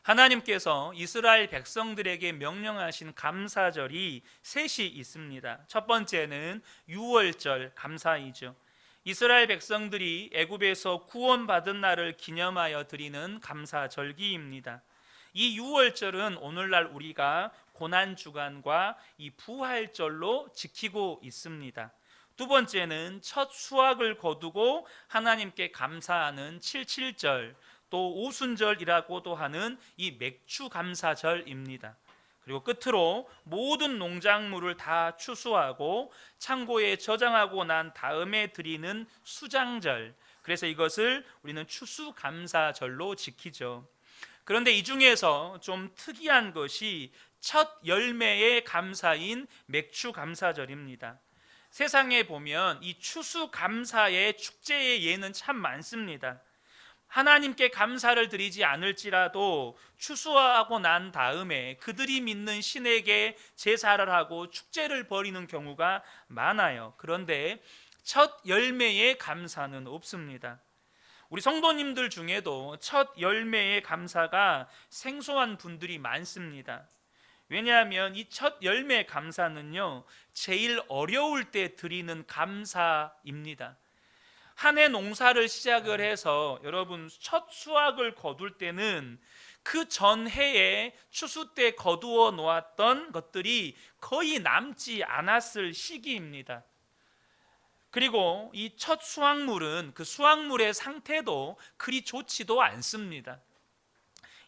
하나님께서 이스라엘 백성들에게 명령하신 감사절이 셋이 있습니다. 첫 번째는 유월절 감사이죠. 이스라엘 백성들이 애굽에서 구원받은 날을 기념하여 드리는 감사절기입니다. 이 유월절은 오늘날 우리가 고난주간과 이 부활절로 지키고 있습니다. 두 번째는 첫 수확을 거두고 하나님께 감사하는 칠칠절, 또 오순절이라고도 하는 이 맥주 감사절입니다. 그리고 끝으로 모든 농작물을 다 추수하고 창고에 저장하고 난 다음에 드리는 수장절, 그래서 이것을 우리는 추수감사절로 지키죠. 그런데 이 중에서 좀 특이한 것이 첫 열매의 감사인 맥주감사절입니다. 세상에 보면 이 추수감사의 축제의 예는 참 많습니다. 하나님께 감사를 드리지 않을지라도 추수하고 난 다음에 그들이 믿는 신에게 제사를 하고 축제를 벌이는 경우가 많아요. 그런데 첫 열매의 감사는 없습니다. 우리 성도님들 중에도 첫 열매의 감사가 생소한 분들이 많습니다. 왜냐하면 이 첫 열매 감사는요, 제일 어려울 때 드리는 감사입니다. 한 해 농사를 시작을 해서 여러분 첫 수확을 거둘 때는 그 전해에 추수 때 거두어 놓았던 것들이 거의 남지 않았을 시기입니다. 그리고 이 첫 수확물은 그 수확물의 상태도 그리 좋지도 않습니다.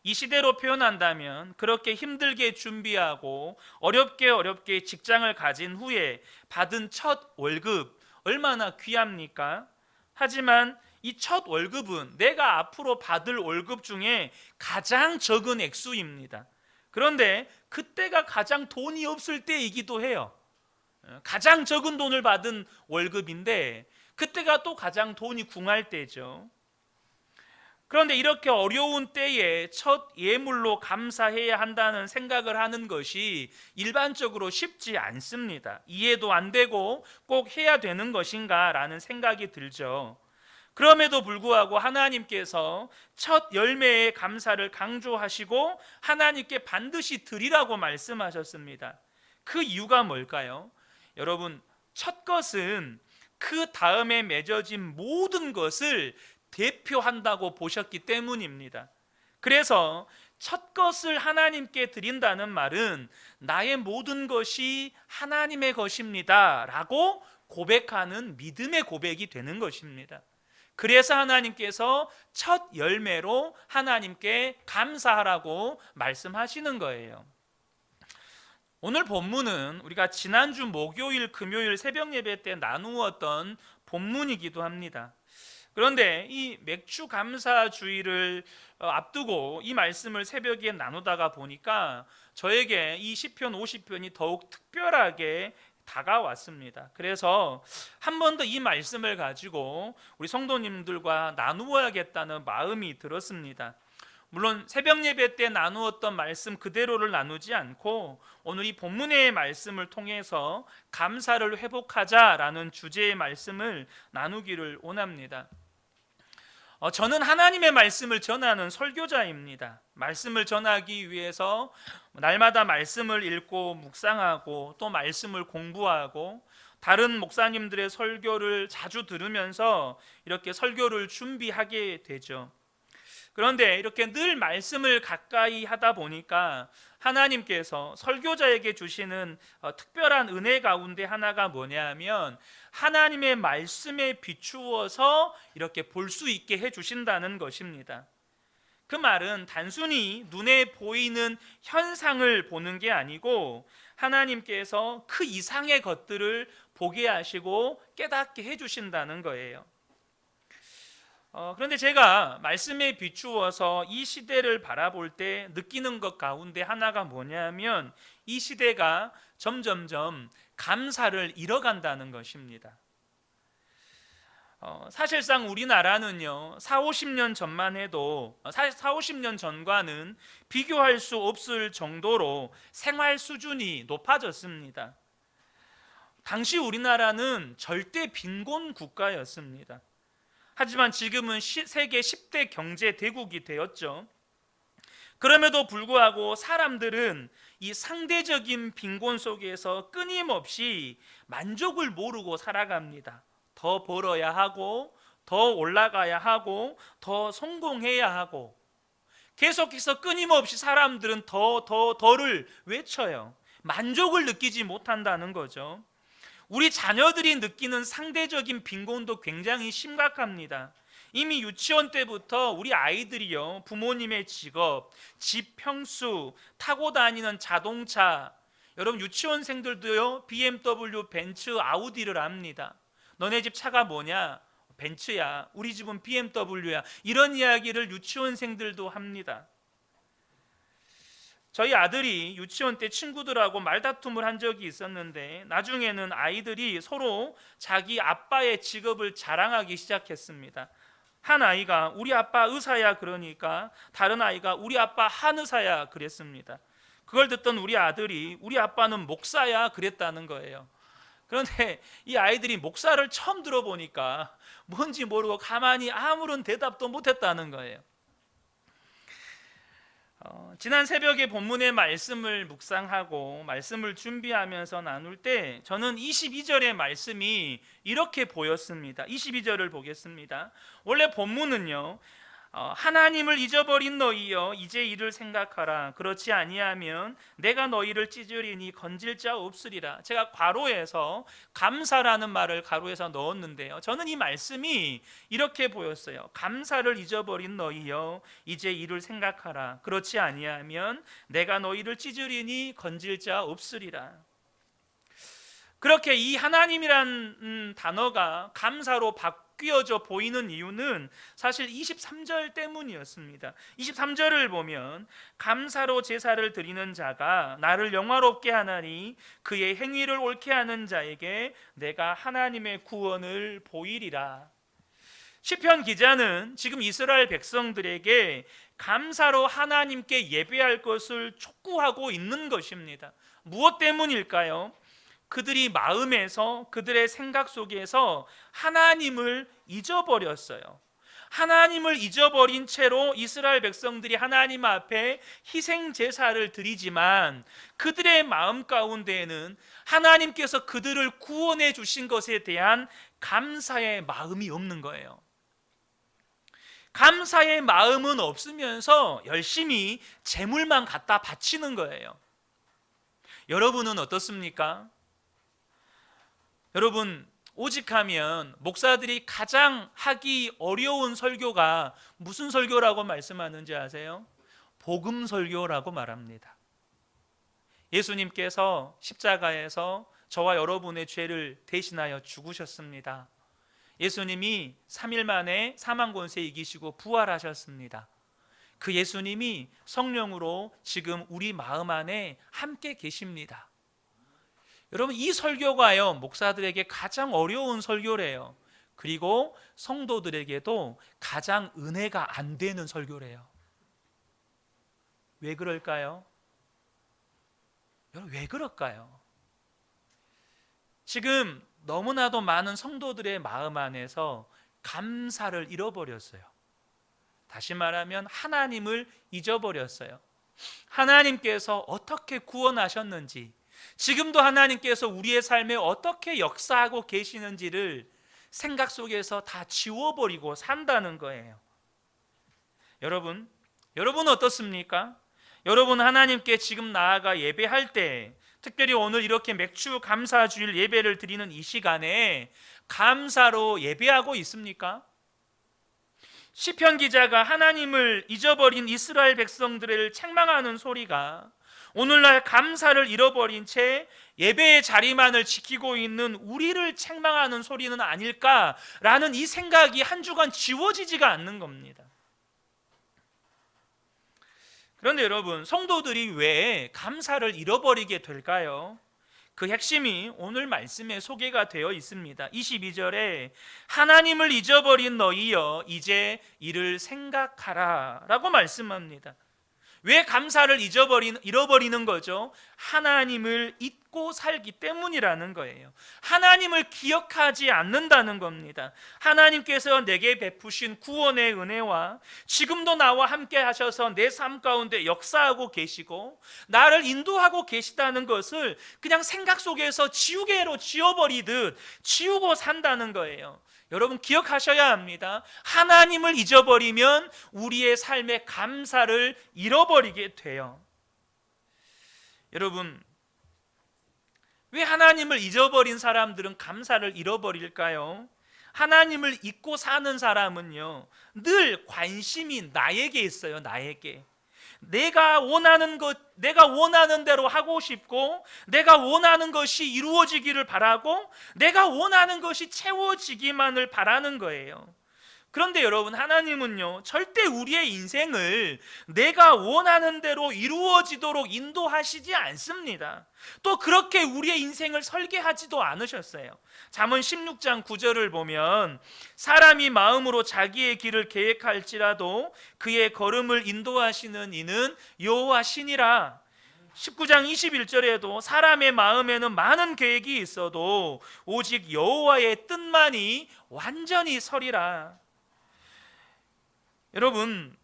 이 시대로 표현한다면 그렇게 힘들게 준비하고 어렵게 직장을 가진 후에 받은 첫 월급 얼마나 귀합니까? 하지만 이 첫 월급은 내가 앞으로 받을 월급 중에 가장 적은 액수입니다. 그런데 그때가 가장 돈이 없을 때이기도 해요. 가장 적은 돈을 받은 월급인데 그때가 또 가장 돈이 궁할 때죠. 그런데 이렇게 어려운 때에 첫 예물로 감사해야 한다는 생각을 하는 것이 일반적으로 쉽지 않습니다. 이해도 안 되고 꼭 해야 되는 것인가 라는 생각이 들죠. 그럼에도 불구하고 하나님께서 첫 열매의 감사를 강조하시고 하나님께 반드시 드리라고 말씀하셨습니다. 그 이유가 뭘까요? 여러분, 첫 것은 그 다음에 맺어진 모든 것을 대표한다고 보셨기 때문입니다. 그래서 첫 것을 하나님께 드린다는 말은 나의 모든 것이 하나님의 것입니다 라고 고백하는 믿음의 고백이 되는 것입니다. 그래서 하나님께서 첫 열매로 하나님께 감사하라고 말씀하시는 거예요. 오늘 본문은 우리가 지난주 목요일, 금요일 새벽 예배 때 나누었던 본문이기도 합니다. 그런데 이 맥주 감사주의를 앞두고 이 말씀을 새벽에 나누다가 보니까 저에게 이 시편 50편이 더욱 특별하게 다가왔습니다. 그래서 한 번 더 이 말씀을 가지고 우리 성도님들과 나누어야겠다는 마음이 들었습니다. 물론 새벽 예배 때 나누었던 말씀 그대로를 나누지 않고 오늘 이 본문의 말씀을 통해서 감사를 회복하자라는 주제의 말씀을 나누기를 원합니다. 저는 하나님의 말씀을 전하는 설교자입니다. 말씀을 전하기 위해서 날마다 말씀을 읽고 묵상하고 또 말씀을 공부하고 다른 목사님들의 설교를 자주 들으면서 이렇게 설교를 준비하게 되죠. 그런데 이렇게 늘 말씀을 가까이 하다 보니까 하나님께서 설교자에게 주시는 특별한 은혜 가운데 하나가 뭐냐면 하나님의 말씀에 비추어서 이렇게 볼 수 있게 해주신다는 것입니다. 그 말은 단순히 눈에 보이는 현상을 보는 게 아니고 하나님께서 그 이상의 것들을 보게 하시고 깨닫게 해주신다는 거예요. 그런데 제가 말씀에 비추어서 이 시대를 바라볼 때 느끼는 것 가운데 하나가 뭐냐면 이 시대가 점점점 감사를 잃어간다는 것입니다. 사실상 우리나라는요 40-50년 전만 해도 40-50년 전과는 비교할 수 없을 정도로 생활 수준이 높아졌습니다. 당시 우리나라는 절대 빈곤 국가였습니다. 하지만 지금은 세계 10대 경제 대국이 되었죠. 그럼에도 불구하고 사람들은 이 상대적인 빈곤 속에서 끊임없이 만족을 모르고 살아갑니다. 더 벌어야 하고, 더 올라가야 하고, 더 성공해야 하고, 계속해서 끊임없이 사람들은 더를 외쳐요. 만족을 느끼지 못한다는 거죠. 우리 자녀들이 느끼는 상대적인 빈곤도 굉장히 심각합니다. 이미 유치원 때부터 우리 아이들이요, 부모님의 직업, 집 평수, 타고 다니는 자동차, 여러분 유치원생들도요 BMW, 벤츠, 아우디를 압니다. 너네 집 차가 뭐냐? 벤츠야. 우리 집은 BMW야. 이런 이야기를 유치원생들도 합니다. 저희 아들이 유치원 때 친구들하고 말다툼을 한 적이 있었는데, 나중에는 아이들이 서로 자기 아빠의 직업을 자랑하기 시작했습니다. 한 아이가 우리 아빠 의사야 그러니까 다른 아이가 우리 아빠 한의사야 그랬습니다. 그걸 듣던 우리 아들이 우리 아빠는 목사야 그랬다는 거예요. 그런데 이 아이들이 목사를 처음 들어보니까 뭔지 모르고 가만히 아무런 대답도 못했다는 거예요. 지난 새벽에 본문의 말씀을 묵상하고 말씀을 준비하면서 나눌 때 저는 22절의 말씀이 이렇게 보였습니다. 22절을 보겠습니다. 원래 본문은요, 하나님을 잊어버린 너희여 이제 이를 생각하라. 그렇지 아니하면 내가 너희를 찢으리니 건질 자 없으리라. 제가 괄호에서 감사라는 말을 괄호에서 넣었는데요, 저는 이 말씀이 이렇게 보였어요. 감사를 잊어버린 너희여 이제 이를 생각하라. 그렇지 아니하면 내가 너희를 찢으리니 건질 자 없으리라. 그렇게 이 하나님이란 단어가 감사로 바뀌어져 보이는 이유는 사실 23절 때문이었습니다. 23절을 보면 감사로 제사를 드리는 자가 나를 영화롭게 하나니 그의 행위를 옳게 하는 자에게 내가 하나님의 구원을 보이리라. 시편 기자는 지금 이스라엘 백성들에게 감사로 하나님께 예배할 것을 촉구하고 있는 것입니다. 무엇 때문일까요? 그들이 마음에서, 그들의 생각 속에서 하나님을 잊어버렸어요. 하나님을 잊어버린 채로 이스라엘 백성들이 하나님 앞에 희생 제사를 드리지만 그들의 마음 가운데에는 하나님께서 그들을 구원해 주신 것에 대한 감사의 마음이 없는 거예요. 감사의 마음은 없으면서 열심히 재물만 갖다 바치는 거예요. 여러분은 어떻습니까? 여러분, 오직하면 목사들이 가장 하기 어려운 설교가 무슨 설교라고 말씀하는지 아세요? 복음 설교라고 말합니다. 예수님께서 십자가에서 저와 여러분의 죄를 대신하여 죽으셨습니다. 예수님이 3일 만에 사망 권세 이기시고 부활하셨습니다. 그 예수님이 성령으로 지금 우리 마음 안에 함께 계십니다. 여러분, 이 설교가요 목사들에게 가장 어려운 설교래요. 그리고 성도들에게도 가장 은혜가 안 되는 설교래요. 왜 그럴까요? 여러분, 왜 그럴까요? 지금 너무나도 많은 성도들의 마음 안에서 감사를 잃어버렸어요. 다시 말하면 하나님을 잊어버렸어요. 하나님께서 어떻게 구원하셨는지, 지금도 하나님께서 우리의 삶에 어떻게 역사하고 계시는지를 생각 속에서 다 지워버리고 산다는 거예요. 여러분 어떻습니까? 여러분 하나님께 지금 나아가 예배할 때, 특별히 오늘 이렇게 맥주 감사주일 예배를 드리는 이 시간에 감사로 예배하고 있습니까? 시편 기자가 하나님을 잊어버린 이스라엘 백성들을 책망하는 소리가 오늘날 감사를 잃어버린 채 예배의 자리만을 지키고 있는 우리를 책망하는 소리는 아닐까라는 이 생각이 한 주간 지워지지가 않는 겁니다. 그런데 여러분, 성도들이 왜 감사를 잃어버리게 될까요? 그 핵심이 오늘 말씀에 소개가 되어 있습니다. 22절에 하나님을 잊어버린 너희여 이제 이를 생각하라 라고 말씀합니다. 왜 감사를 잃어버리는 거죠? 하나님을 잊고 살기 때문이라는 거예요. 하나님을 기억하지 않는다는 겁니다. 하나님께서 내게 베푸신 구원의 은혜와 지금도 나와 함께 하셔서 내 삶 가운데 역사하고 계시고 나를 인도하고 계시다는 것을 그냥 생각 속에서 지우개로 지워버리듯 지우고 산다는 거예요. 여러분 기억하셔야 합니다. 하나님을 잊어버리면 우리의 삶의 감사를 잃어버리게 돼요. 여러분, 왜 하나님을 잊어버린 사람들은 감사를 잃어버릴까요? 하나님을 잊고 사는 사람은요, 늘 관심이 나에게 있어요. 나에게. 내가 원하는 것, 내가 원하는 대로 하고 싶고, 내가 원하는 것이 이루어지기를 바라고, 내가 원하는 것이 채워지기만을 바라는 거예요. 그런데 여러분, 하나님은요, 절대 우리의 인생을 내가 원하는 대로 이루어지도록 인도하시지 않습니다. 또 그렇게 우리의 인생을 설계하지도 않으셨어요. 잠언 16장 9절을 보면 사람이 마음으로 자기의 길을 계획할지라도 그의 걸음을 인도하시는 이는 여호와시니라. 19장 21절에도 사람의 마음에는 많은 계획이 있어도 오직 여호와의 뜻만이 완전히 서리라. 여러분,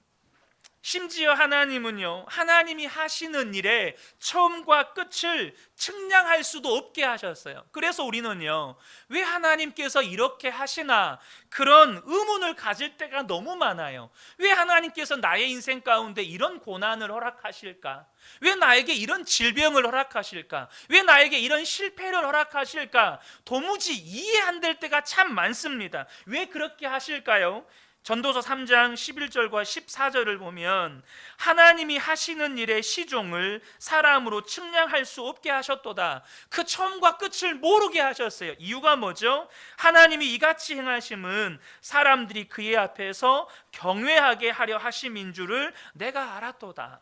심지어 하나님은요, 하나님이 하시는 일에 처음과 끝을 측량할 수도 없게 하셨어요. 그래서 우리는요, 왜 하나님께서 이렇게 하시나 그런 의문을 가질 때가 너무 많아요. 왜 하나님께서 나의 인생 가운데 이런 고난을 허락하실까? 왜 나에게 이런 질병을 허락하실까? 왜 나에게 이런 실패를 허락하실까? 도무지 이해 안 될 때가 참 많습니다. 왜 그렇게 하실까요? 전도서 3장 11절과 14절을 보면 하나님이 하시는 일의 시종을 사람으로 측량할 수 없게 하셨도다. 그 처음과 끝을 모르게 하셨어요. 이유가 뭐죠? 하나님이 이같이 행하심은 사람들이 그의 앞에서 경외하게 하려 하심인 줄을 내가 알았도다.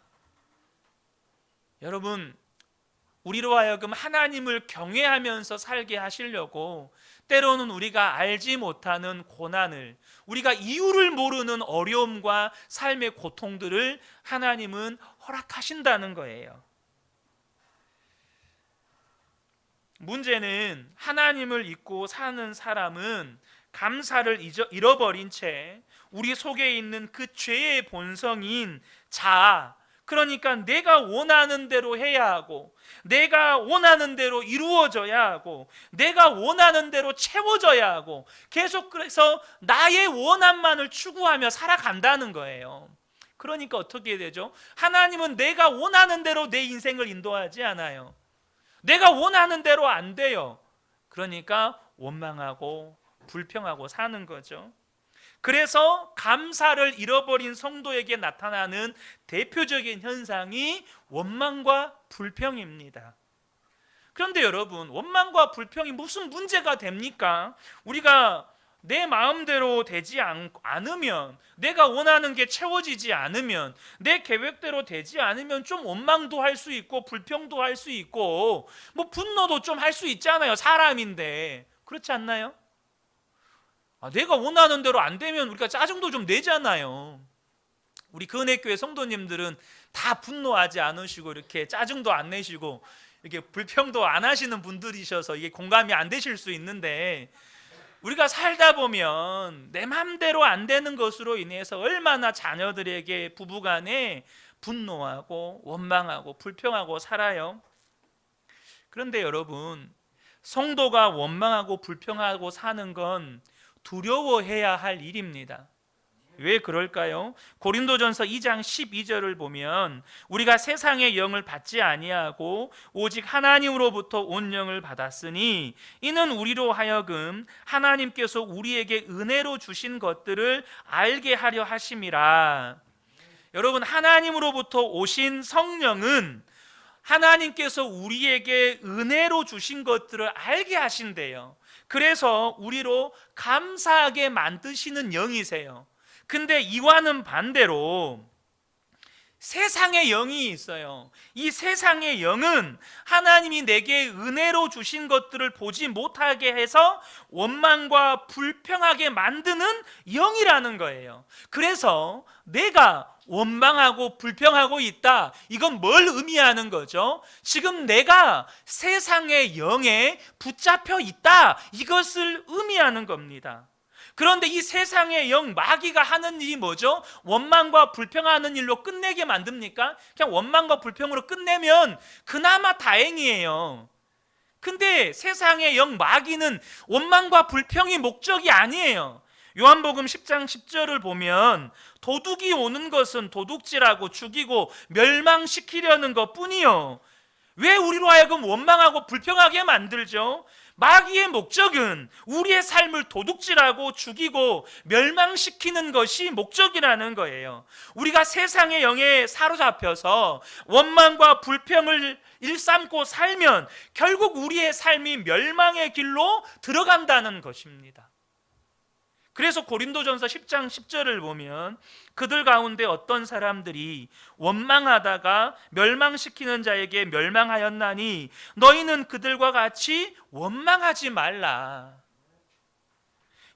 여러분, 우리로 하여금 하나님을 경외하면서 살게 하시려고 때로는 우리가 알지 못하는 고난을, 우리가 이유를 모르는 어려움과 삶의 고통들을 하나님은 허락하신다는 거예요. 문제는 하나님을 잊고 사는 사람은 감사를 잃어버린 채 우리 속에 있는 그 죄의 본성인 자아, 그러니까 내가 원하는 대로 해야 하고, 내가 원하는 대로 이루어져야 하고, 내가 원하는 대로 채워져야 하고, 계속 그래서 나의 원함만을 추구하며 살아간다는 거예요. 그러니까 어떻게 되죠? 하나님은 내가 원하는 대로 내 인생을 인도하지 않아요. 내가 원하는 대로 안 돼요. 그러니까 원망하고 불평하고 사는 거죠. 그래서 감사를 잃어버린 성도에게 나타나는 대표적인 현상이 원망과 불평입니다. 그런데 여러분, 원망과 불평이 무슨 문제가 됩니까? 우리가 내 마음대로 되지 않으면, 내가 원하는 게 채워지지 않으면, 내 계획대로 되지 않으면 좀 원망도 할 수 있고 불평도 할 수 있고 뭐 분노도 좀 할 수 있잖아요. 사람인데. 그렇지 않나요? 내가 원하는 대로 안 되면 우리가 짜증도 좀 내잖아요. 우리 근혜교회 성도님들은 다 분노하지 않으시고 이렇게 짜증도 안 내시고 이렇게 불평도 안 하시는 분들이셔서 이게 공감이 안 되실 수 있는데, 우리가 살다 보면 내 맘대로 안 되는 것으로 인해서 얼마나 자녀들에게 부부간에 분노하고 원망하고 불평하고 살아요. 그런데 여러분, 성도가 원망하고 불평하고 사는 건 두려워해야 할 일입니다. 왜 그럴까요? 고린도전서 2장 12절을 보면 우리가 세상의 영을 받지 아니하고 오직 하나님으로부터 온 영을 받았으니 이는 우리로 하여금 하나님께서 우리에게 은혜로 주신 것들을 알게 하려 하심이라. 여러분, 하나님으로부터 오신 성령은 하나님께서 우리에게 은혜로 주신 것들을 알게 하신대요. 그래서 우리로 감사하게 만드시는 영이세요. 근데 이와는 반대로 세상의 영이 있어요. 이 세상의 영은 하나님이 내게 은혜로 주신 것들을 보지 못하게 해서 원망과 불평하게 만드는 영이라는 거예요. 그래서 내가 원망하고 불평하고 있다, 이건 뭘 의미하는 거죠? 지금 내가 세상의 영에 붙잡혀 있다, 이것을 의미하는 겁니다. 그런데 이 세상의 영 마귀가 하는 일이 뭐죠? 원망과 불평하는 일로 끝내게 만듭니까? 그냥 원망과 불평으로 끝내면 그나마 다행이에요. 근데 세상의 영 마귀는 원망과 불평이 목적이 아니에요. 요한복음 10장 10절을 보면 도둑이 오는 것은 도둑질하고 죽이고 멸망시키려는 것뿐이요, 왜 우리로 하여금 원망하고 불평하게 만들죠? 마귀의 목적은 우리의 삶을 도둑질하고 죽이고 멸망시키는 것이 목적이라는 거예요. 우리가 세상의 영에 사로잡혀서 원망과 불평을 일삼고 살면 결국 우리의 삶이 멸망의 길로 들어간다는 것입니다. 그래서 고린도전서 10장 10절을 보면 그들 가운데 어떤 사람들이 원망하다가 멸망시키는 자에게 멸망하였나니 너희는 그들과 같이 원망하지 말라.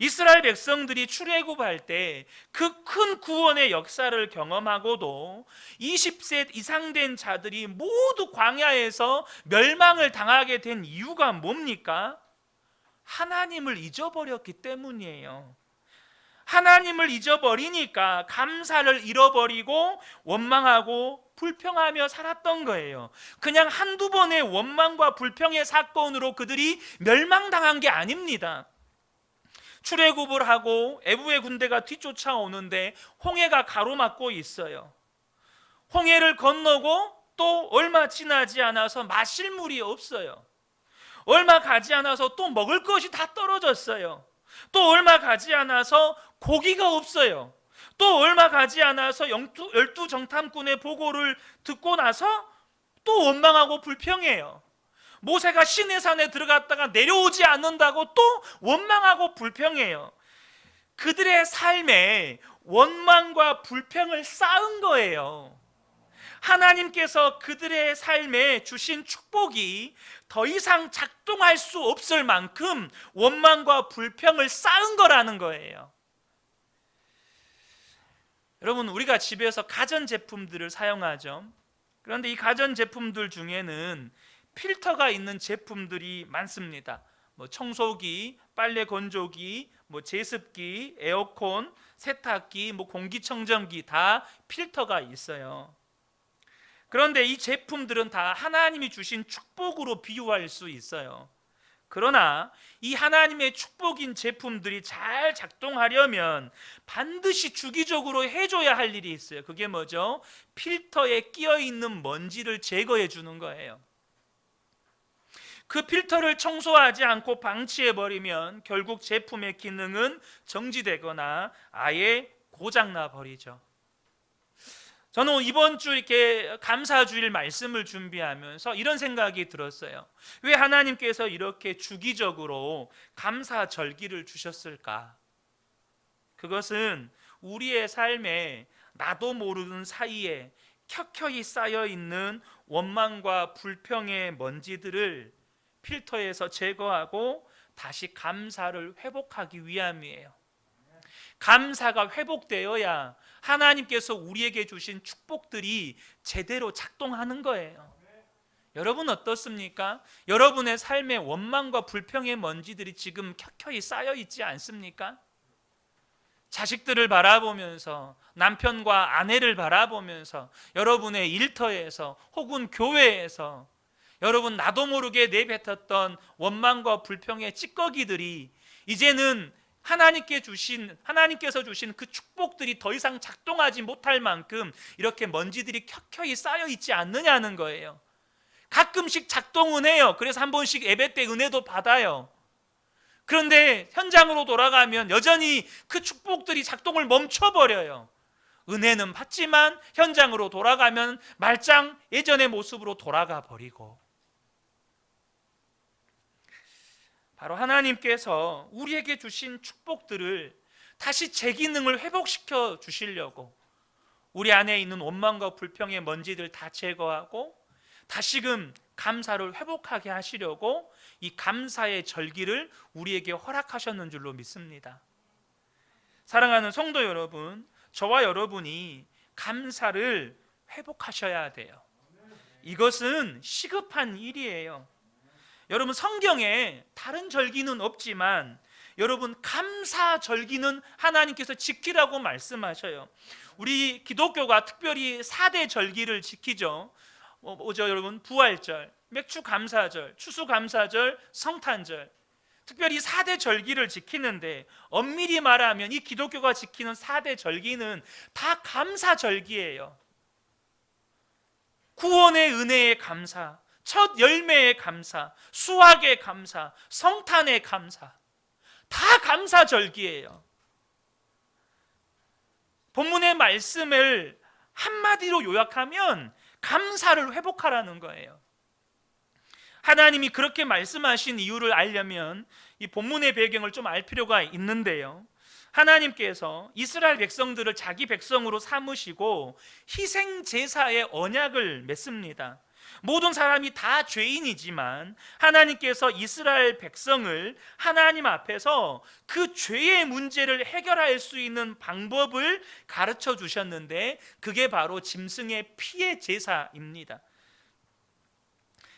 이스라엘 백성들이 출애굽할 때 그 큰 구원의 역사를 경험하고도 20세 이상 된 자들이 모두 광야에서 멸망을 당하게 된 이유가 뭡니까? 하나님을 잊어버렸기 때문이에요. 하나님을 잊어버리니까 감사를 잃어버리고 원망하고 불평하며 살았던 거예요. 그냥 한두 번의 원망과 불평의 사건으로 그들이 멸망당한 게 아닙니다. 출애굽을 하고 애굽의 군대가 뒤쫓아오는데 홍해가 가로막고 있어요. 홍해를 건너고 또 얼마 지나지 않아서 마실 물이 없어요. 얼마 가지 않아서 또 먹을 것이 다 떨어졌어요. 또 얼마 가지 않아서 고기가 없어요. 또 얼마 가지 않아서 열두 정탐꾼의 보고를 듣고 나서 또 원망하고 불평해요. 모세가 시내산에 들어갔다가 내려오지 않는다고 또 원망하고 불평해요. 그들의 삶에 원망과 불평을 쌓은 거예요. 하나님께서 그들의 삶에 주신 축복이 더 이상 작동할 수 없을 만큼 원망과 불평을 쌓은 거라는 거예요. 여러분, 우리가 집에서 가전제품들을 사용하죠. 그런데 이 가전제품들 중에는 필터가 있는 제품들이 많습니다. 청소기, 빨래 건조기, 제습기, 에어컨, 세탁기, 공기청정기 다 필터가 있어요. 그런데 이 제품들은 다 하나님이 주신 축복으로 비유할 수 있어요. 그러나 이 하나님의 축복인 제품들이 잘 작동하려면 반드시 주기적으로 해줘야 할 일이 있어요. 그게 뭐죠? 필터에 끼어있는 먼지를 제거해 주는 거예요. 그 필터를 청소하지 않고 방치해버리면 결국 제품의 기능은 정지되거나 아예 고장나 버리죠. 저는 이번 주 이렇게 감사주일 말씀을 준비하면서 이런 생각이 들었어요. 왜 하나님께서 이렇게 주기적으로 감사절기를 주셨을까? 그것은 우리의 삶에 나도 모르는 사이에 켜켜이 쌓여있는 원망과 불평의 먼지들을 필터에서 제거하고 다시 감사를 회복하기 위함이에요. 감사가 회복되어야 하나님께서 우리에게 주신 축복들이 제대로 작동하는 거예요. 여러분 어떻습니까? 여러분의 삶에 원망과 불평의 먼지들이 지금 켜켜이 쌓여 있지 않습니까? 자식들을 바라보면서, 남편과 아내를 바라보면서, 여러분의 일터에서 혹은 교회에서 여러분 나도 모르게 내뱉었던 원망과 불평의 찌꺼기들이 이제는 하나님께서 주신 그 축복들이 더 이상 작동하지 못할 만큼 이렇게 먼지들이 켜켜이 쌓여 있지 않느냐는 거예요. 가끔씩 작동은 해요. 그래서 한 번씩 예배 때 은혜도 받아요. 그런데 현장으로 돌아가면 여전히 그 축복들이 작동을 멈춰버려요. 은혜는 받지만 현장으로 돌아가면 말짱 예전의 모습으로 돌아가 버리고, 바로 하나님께서 우리에게 주신 축복들을 다시 제 기능을 회복시켜 주시려고 우리 안에 있는 원망과 불평의 먼지들 다 제거하고 다시금 감사를 회복하게 하시려고 이 감사의 절기를 우리에게 허락하셨는 줄로 믿습니다. 사랑하는 성도 여러분, 저와 여러분이 감사를 회복하셔야 돼요. 이것은 시급한 일이에요. 여러분, 성경에 다른 절기는 없지만 여러분, 감사 절기는 하나님께서 지키라고 말씀하셔요. 우리 기독교가 특별히 4대 절기를 지키죠. 뭐죠 여러분? 부활절, 맥주감사절, 추수감사절, 성탄절. 특별히 4대 절기를 지키는데 엄밀히 말하면 이 기독교가 지키는 4대 절기는 다 감사 절기예요. 구원의 은혜의 감사, 첫 열매의 감사, 수확의 감사, 성탄의 감사, 다 감사 절기예요. 본문의 말씀을 한마디로 요약하면 감사를 회복하라는 거예요. 하나님이 그렇게 말씀하신 이유를 알려면 이 본문의 배경을 좀 알 필요가 있는데요. 하나님께서 이스라엘 백성들을 자기 백성으로 삼으시고 희생 제사의 언약을 맺습니다. 모든 사람이 다 죄인이지만 하나님께서 이스라엘 백성을 하나님 앞에서 그 죄의 문제를 해결할 수 있는 방법을 가르쳐 주셨는데 그게 바로 짐승의 피의 제사입니다.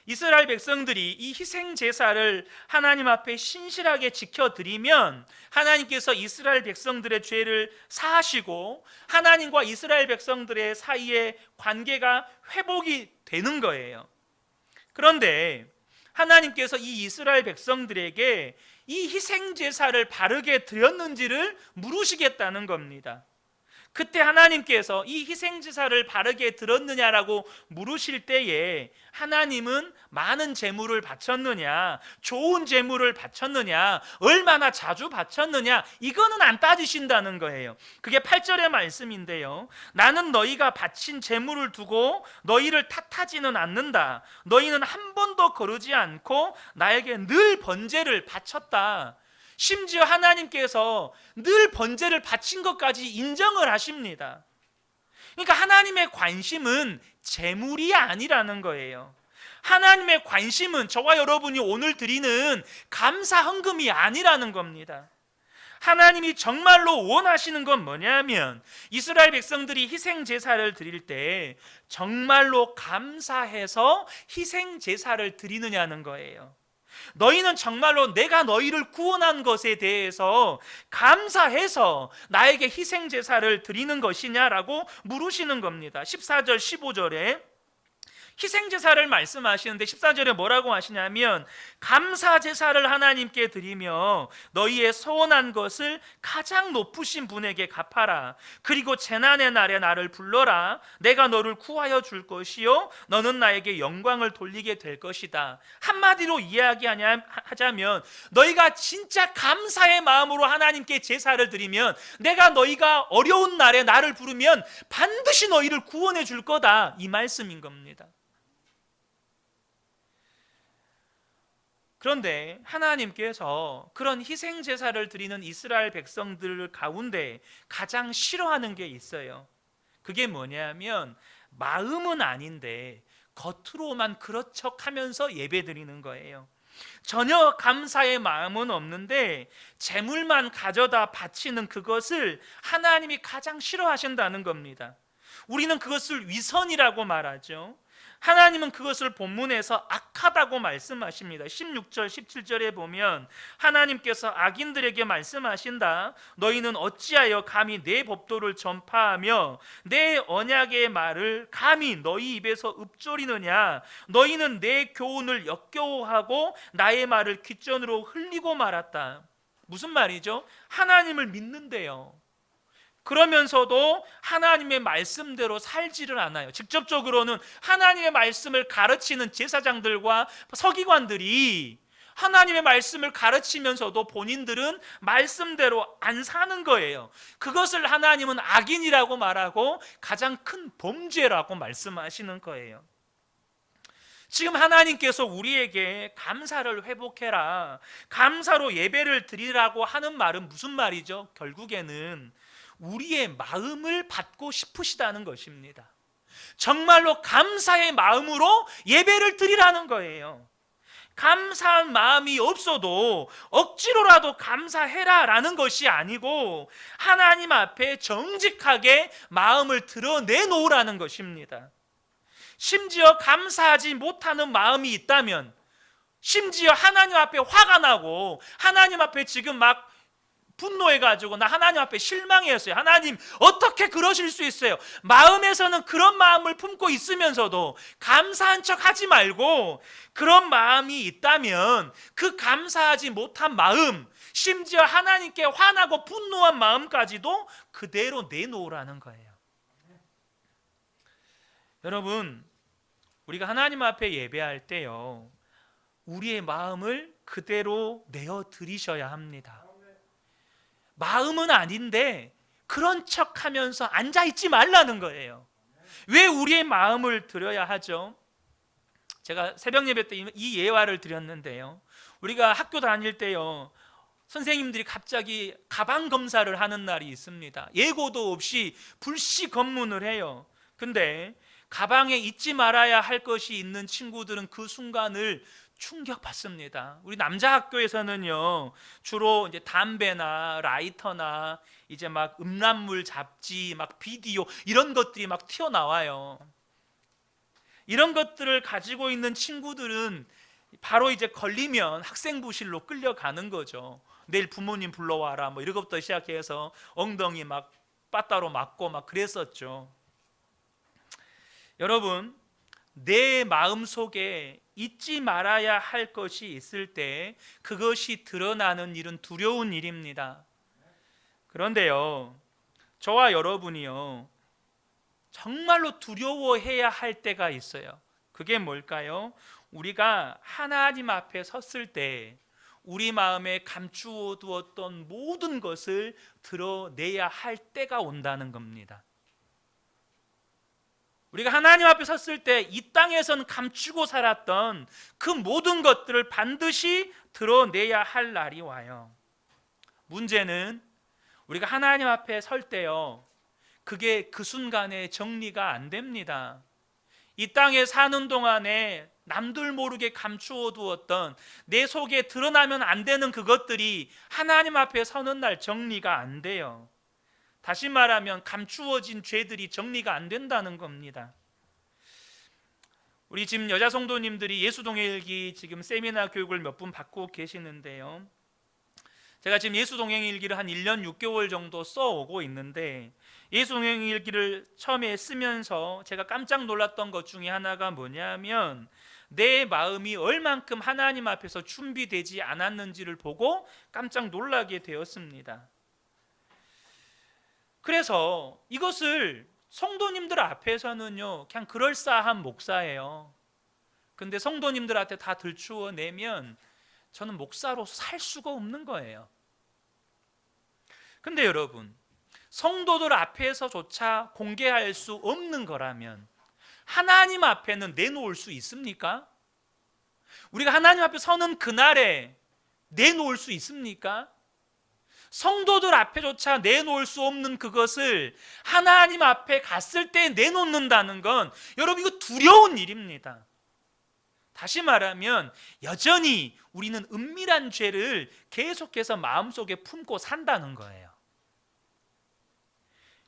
이스라엘 백성들이 이 희생 제사를 하나님 앞에 신실하게 지켜드리면 하나님께서 이스라엘 백성들의 죄를 사하시고 하나님과 이스라엘 백성들의 사이의 관계가 회복이 되는 거예요. 그런데 하나님께서 이 이스라엘 백성들에게 이 희생 제사를 바르게 드렸는지를 물으시겠다는 겁니다. 그때 하나님께서 이 희생제사를 바르게 들었느냐라고 물으실 때에 하나님은 많은 제물을 바쳤느냐, 좋은 제물을 바쳤느냐, 얼마나 자주 바쳤느냐, 이거는 안 따지신다는 거예요. 그게 8절의 말씀인데요. 나는 너희가 바친 제물을 두고 너희를 탓하지는 않는다. 너희는 한 번도 거르지 않고 나에게 늘 번제를 바쳤다. 심지어 하나님께서 늘 번제를 바친 것까지 인정을 하십니다. 그러니까 하나님의 관심은 재물이 아니라는 거예요. 하나님의 관심은 저와 여러분이 오늘 드리는 감사 헌금이 아니라는 겁니다. 하나님이 정말로 원하시는 건 뭐냐면 이스라엘 백성들이 희생 제사를 드릴 때 정말로 감사해서 희생 제사를 드리느냐는 거예요. 너희는 정말로 내가 너희를 구원한 것에 대해서 감사해서 나에게 희생 제사를 드리는 것이냐라고 물으시는 겁니다. 14절 15절에 희생제사를 말씀하시는데 14절에 뭐라고 하시냐면 감사제사를 하나님께 드리며 너희의 서원한 것을 가장 높으신 분에게 갚아라. 그리고 재난의 날에 나를 불러라. 내가 너를 구하여 줄 것이요 너는 나에게 영광을 돌리게 될 것이다. 한마디로 이야기하자면 너희가 진짜 감사의 마음으로 하나님께 제사를 드리면 내가 너희가 어려운 날에 나를 부르면 반드시 너희를 구원해 줄 거다, 이 말씀인 겁니다. 그런데 하나님께서 그런 희생 제사를 드리는 이스라엘 백성들 가운데 가장 싫어하는 게 있어요. 그게 뭐냐면 마음은 아닌데 겉으로만 그런 척하면서 예배드리는 거예요. 전혀 감사의 마음은 없는데 재물만 가져다 바치는 그것을 하나님이 가장 싫어하신다는 겁니다. 우리는 그것을 위선이라고 말하죠. 하나님은 그것을 본문에서 악하다고 말씀하십니다. 16절 17절에 보면 하나님께서 악인들에게 말씀하신다. 너희는 어찌하여 감히 내 법도를 전파하며 내 언약의 말을 감히 너희 입에서 읊조리느냐. 너희는 내 교훈을 역겨워하고 나의 말을 귓전으로 흘리고 말았다. 무슨 말이죠? 하나님을 믿는데요, 그러면서도 하나님의 말씀대로 살지를 않아요. 직접적으로는 하나님의 말씀을 가르치는 제사장들과 서기관들이 하나님의 말씀을 가르치면서도 본인들은 말씀대로 안 사는 거예요. 그것을 하나님은 악인이라고 말하고 가장 큰 범죄라고 말씀하시는 거예요. 지금 하나님께서 우리에게 감사를 회복해라, 감사로 예배를 드리라고 하는 말은 무슨 말이죠? 결국에는 우리의 마음을 받고 싶으시다는 것입니다. 정말로 감사의 마음으로 예배를 드리라는 거예요. 감사한 마음이 없어도 억지로라도 감사해라라는 것이 아니고 하나님 앞에 정직하게 마음을 드러내놓으라는 것입니다. 심지어 감사하지 못하는 마음이 있다면, 심지어 하나님 앞에 화가 나고 하나님 앞에 지금 막 분노해가지고 나 하나님 앞에 실망했어요. 하나님 어떻게 그러실 수 있어요? 마음에서는 그런 마음을 품고 있으면서도 감사한 척 하지 말고, 그런 마음이 있다면 그 감사하지 못한 마음, 심지어 하나님께 화나고 분노한 마음까지도 그대로 내놓으라는 거예요. 여러분, 우리가 하나님 앞에 예배할 때요, 우리의 마음을 그대로 내어 드리셔야 합니다. 마음은 아닌데 그런 척하면서 앉아있지 말라는 거예요. 왜 우리의 마음을 드려야 하죠? 제가 새벽 예배 때 이 예화를 드렸는데요, 우리가 학교 다닐 때요, 선생님들이 갑자기 가방 검사를 하는 날이 있습니다. 예고도 없이 불시 검문을 해요. 근데 가방에 잊지 말아야 할 것이 있는 친구들은 그 순간을 충격받습니다. 우리 남자 학교에서는요, 주로 이제 담배나 라이터나 이제 막 음란물 잡지, 막 비디오 이런 것들이 막 튀어나와요. 이런 것들을 가지고 있는 친구들은 바로 이제 걸리면 학생부실로 끌려가는 거죠. 내일 부모님 불러와라 뭐 이런 것부터 시작해서 엉덩이 막 빠따로 맞고 막 그랬었죠. 여러분, 내 마음속에 잊지 말아야 할 것이 있을 때 그것이 드러나는 일은 두려운 일입니다. 그런데요, 저와 여러분이요, 정말로 두려워해야 할 때가 있어요. 그게 뭘까요? 우리가 하나님 앞에 섰을 때 우리 마음에 감추어 두었던 모든 것을 드러내야 할 때가 온다는 겁니다. 우리가 하나님 앞에 섰을 때 이 땅에선 감추고 살았던 그 모든 것들을 반드시 드러내야 할 날이 와요. 문제는 우리가 하나님 앞에 설 때요, 그게 그 순간에 정리가 안 됩니다. 이 땅에 사는 동안에 남들 모르게 감추어 두었던 내 속에 드러나면 안 되는 그것들이 하나님 앞에 서는 날 정리가 안 돼요. 다시 말하면 감추어진 죄들이 정리가 안 된다는 겁니다. 우리 지금 여자 성도님들이 예수동행일기 지금 세미나 교육을 몇 분 받고 계시는데요, 제가 지금 예수동행일기를 한 1년 6개월 정도 써오고 있는데, 예수동행일기를 처음에 쓰면서 제가 깜짝 놀랐던 것 중에 하나가 뭐냐면, 내 마음이 얼만큼 하나님 앞에서 준비되지 않았는지를 보고 깜짝 놀라게 되었습니다. 그래서 이것을 성도님들 앞에서는요, 그냥 그럴싸한 목사예요. 근데 성도님들한테 다 들추어내면 저는 목사로서 살 수가 없는 거예요. 근데 여러분, 성도들 앞에서조차 공개할 수 없는 거라면 하나님 앞에는 내놓을 수 있습니까? 우리가 하나님 앞에 서는 그날에 내놓을 수 있습니까? 성도들 앞에조차 내놓을 수 없는 그것을 하나님 앞에 갔을 때 내놓는다는 건, 여러분, 이거 두려운 일입니다. 다시 말하면 여전히 우리는 은밀한 죄를 계속해서 마음속에 품고 산다는 거예요.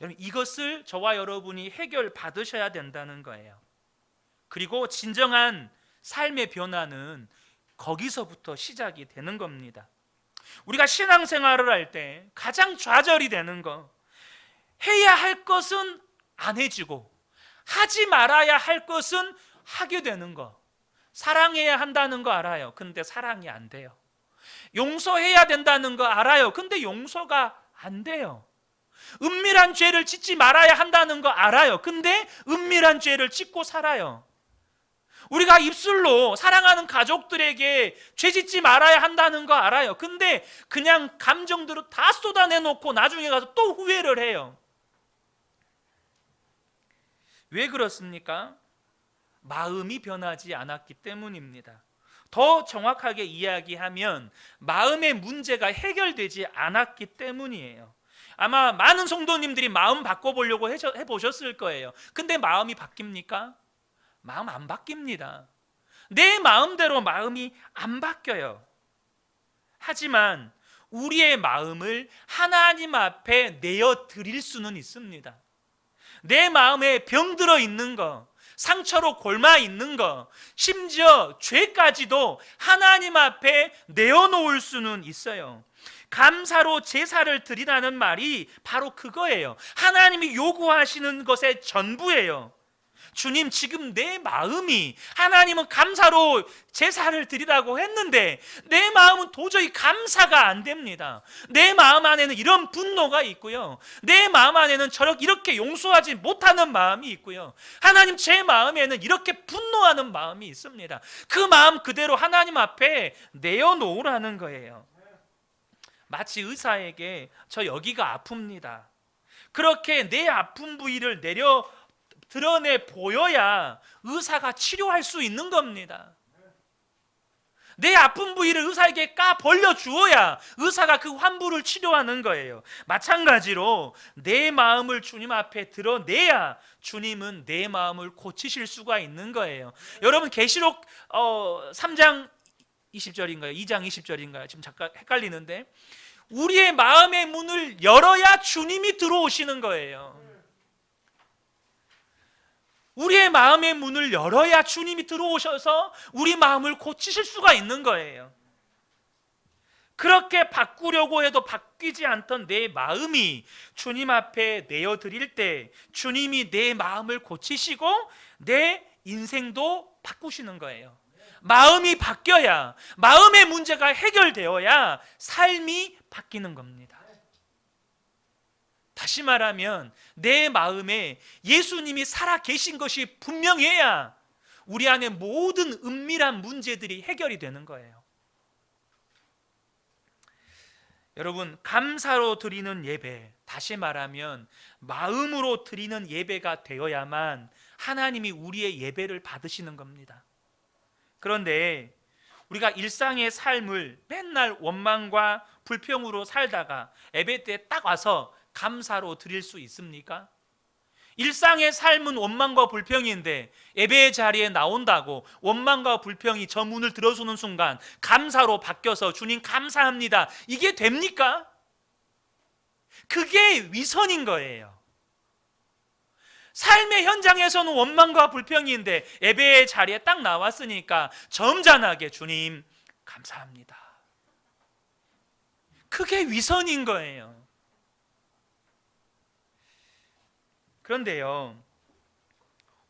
여러분, 이것을 저와 여러분이 해결받으셔야 된다는 거예요. 그리고 진정한 삶의 변화는 거기서부터 시작이 되는 겁니다. 우리가 신앙생활을 할 때 가장 좌절이 되는 거, 해야 할 것은 안 해지고 하지 말아야 할 것은 하게 되는 거. 사랑해야 한다는 거 알아요. 근데 사랑이 안 돼요. 용서해야 된다는 거 알아요. 근데 용서가 안 돼요. 은밀한 죄를 짓지 말아야 한다는 거 알아요. 근데 은밀한 죄를 짓고 살아요. 우리가 입술로 사랑하는 가족들에게 죄 짓지 말아야 한다는 거 알아요. 근데 그냥 감정들을 다 쏟아내놓고 나중에 가서 또 후회를 해요. 왜 그렇습니까? 마음이 변하지 않았기 때문입니다. 더 정확하게 이야기하면 마음의 문제가 해결되지 않았기 때문이에요. 아마 많은 성도님들이 마음 바꿔보려고 해보셨을 거예요. 근데 마음이 바뀝니까? 마음 안 바뀝니다. 내 마음대로 마음이 안 바뀌어요. 하지만 우리의 마음을 하나님 앞에 내어 드릴 수는 있습니다. 내 마음에 병들어 있는 거, 상처로 골마 있는 거, 심지어 죄까지도 하나님 앞에 내어놓을 수는 있어요. 감사로 제사를 드리라는 말이 바로 그거예요. 하나님이 요구하시는 것의 전부예요. 주님, 지금 내 마음이, 하나님은 감사로 제사를 드리라고 했는데 내 마음은 도저히 감사가 안 됩니다. 내 마음 안에는 이런 분노가 있고요, 내 마음 안에는 이렇게 용서하지 못하는 마음이 있고요, 하나님, 제 마음에는 이렇게 분노하는 마음이 있습니다. 그 마음 그대로 하나님 앞에 내어놓으라는 거예요. 마치 의사에게 저 여기가 아픕니다, 그렇게 내 아픈 부위를 드러내 보여야 의사가 치료할 수 있는 겁니다. 내 아픈 부위를 의사에게 까 벌려 주어야 의사가 그 환부를 치료하는 거예요. 마찬가지로 내 마음을 주님 앞에 드러내야 주님은 내 마음을 고치실 수가 있는 거예요. 여러분, 계시록 3장 20절인가요? 2장 20절인가요? 지금 잠깐 헷갈리는데, 우리의 마음의 문을 열어야 주님이 들어오시는 거예요. 우리의 마음의 문을 열어야 주님이 들어오셔서 우리 마음을 고치실 수가 있는 거예요. 그렇게 바꾸려고 해도 바뀌지 않던 내 마음이 주님 앞에 내어드릴 때 주님이 내 마음을 고치시고 내 인생도 바꾸시는 거예요. 마음이 바뀌어야, 마음의 문제가 해결되어야 삶이 바뀌는 겁니다. 다시 말하면 내 마음에 예수님이 살아 계신 것이 분명해야 우리 안에 모든 은밀한 문제들이 해결이 되는 거예요. 여러분, 감사로 드리는 예배, 다시 말하면 마음으로 드리는 예배가 되어야만 하나님이 우리의 예배를 받으시는 겁니다. 그런데 우리가 일상의 삶을 맨날 원망과 불평으로 살다가 예배 때 딱 와서 감사로 드릴 수 있습니까? 일상의 삶은 원망과 불평인데 예배의 자리에 나온다고 원망과 불평이 저 문을 들어서는 순간 감사로 바뀌어서 주님 감사합니다, 이게 됩니까? 그게 위선인 거예요. 삶의 현장에서는 원망과 불평인데 예배의 자리에 딱 나왔으니까 점잖하게 주님 감사합니다, 그게 위선인 거예요. 그런데요,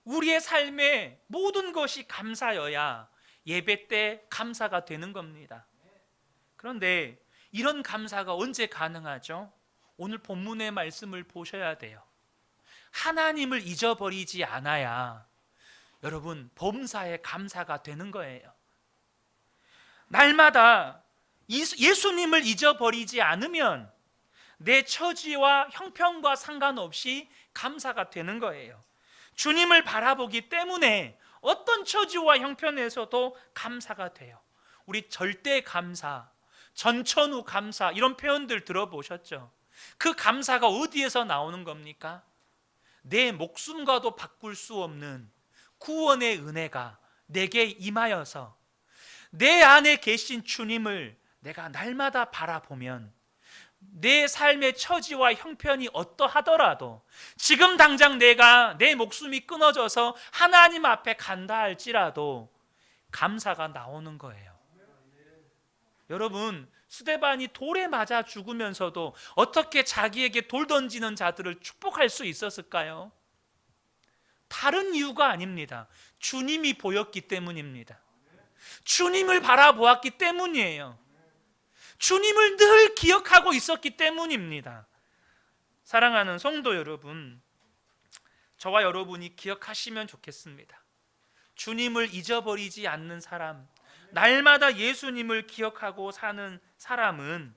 우리의 삶의 모든 것이 감사여야 예배 때 감사가 되는 겁니다. 그런데 이런 감사가 언제 가능하죠? 오늘 본문의 말씀을 보셔야 돼요. 하나님을 잊어버리지 않아야 여러분 범사에 감사가 되는 거예요. 날마다 예수님을 잊어버리지 않으면 내 처지와 형편과 상관없이 감사가 되는 거예요. 주님을 바라보기 때문에 어떤 처지와 형편에서도 감사가 돼요. 우리 절대 감사, 전천후 감사, 이런 표현들 들어보셨죠? 그 감사가 어디에서 나오는 겁니까? 내 목숨과도 바꿀 수 없는 구원의 은혜가 내게 임하여서 내 안에 계신 주님을 내가 날마다 바라보면 내 삶의 처지와 형편이 어떠하더라도 지금 당장 내가 내 목숨이 끊어져서 하나님 앞에 간다 할지라도 감사가 나오는 거예요. 여러분, 스데반이 돌에 맞아 죽으면서도 어떻게 자기에게 돌 던지는 자들을 축복할 수 있었을까요? 다른 이유가 아닙니다. 주님이 보였기 때문입니다. 주님을 바라보았기 때문이에요. 주님을 늘 기억하고 있었기 때문입니다. 사랑하는 성도 여러분, 저와 여러분이 기억하시면 좋겠습니다. 주님을 잊어버리지 않는 사람, 날마다 예수님을 기억하고 사는 사람은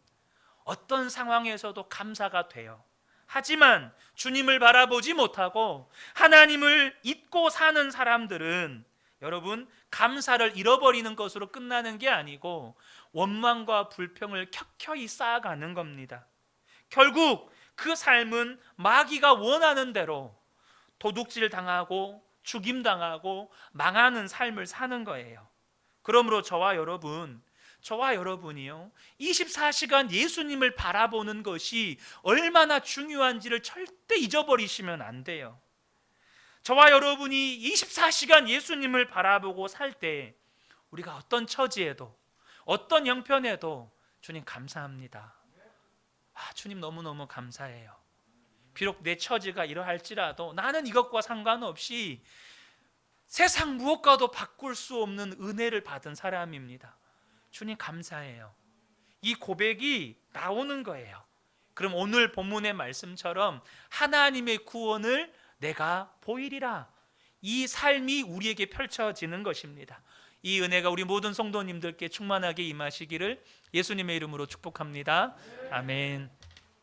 어떤 상황에서도 감사가 돼요. 하지만 주님을 바라보지 못하고 하나님을 잊고 사는 사람들은 여러분 감사를 잃어버리는 것으로 끝나는 게 아니고 원망과 불평을 켜켜이 쌓아가는 겁니다. 결국 그 삶은 마귀가 원하는 대로 도둑질 당하고 죽임 당하고 망하는 삶을 사는 거예요. 그러므로 저와 여러분이요 24시간 예수님을 바라보는 것이 얼마나 중요한지를 절대 잊어버리시면 안 돼요. 저와 여러분이 24시간 예수님을 바라보고 살 때 우리가 어떤 처지에도 어떤 형편에도 주님 감사합니다. 주님 너무너무 감사해요. 비록 내 처지가 이러할지라도 나는 이것과 상관없이 세상 무엇과도 바꿀 수 없는 은혜를 받은 사람입니다. 주님 감사해요. 이 고백이 나오는 거예요. 그럼 오늘 본문의 말씀처럼 하나님의 구원을 내가 보이리라, 이 삶이 우리에게 펼쳐지는 것입니다. 이 은혜가 우리 모든 성도님들께 충만하게 임하시기를 예수님의 이름으로 축복합니다. 아멘.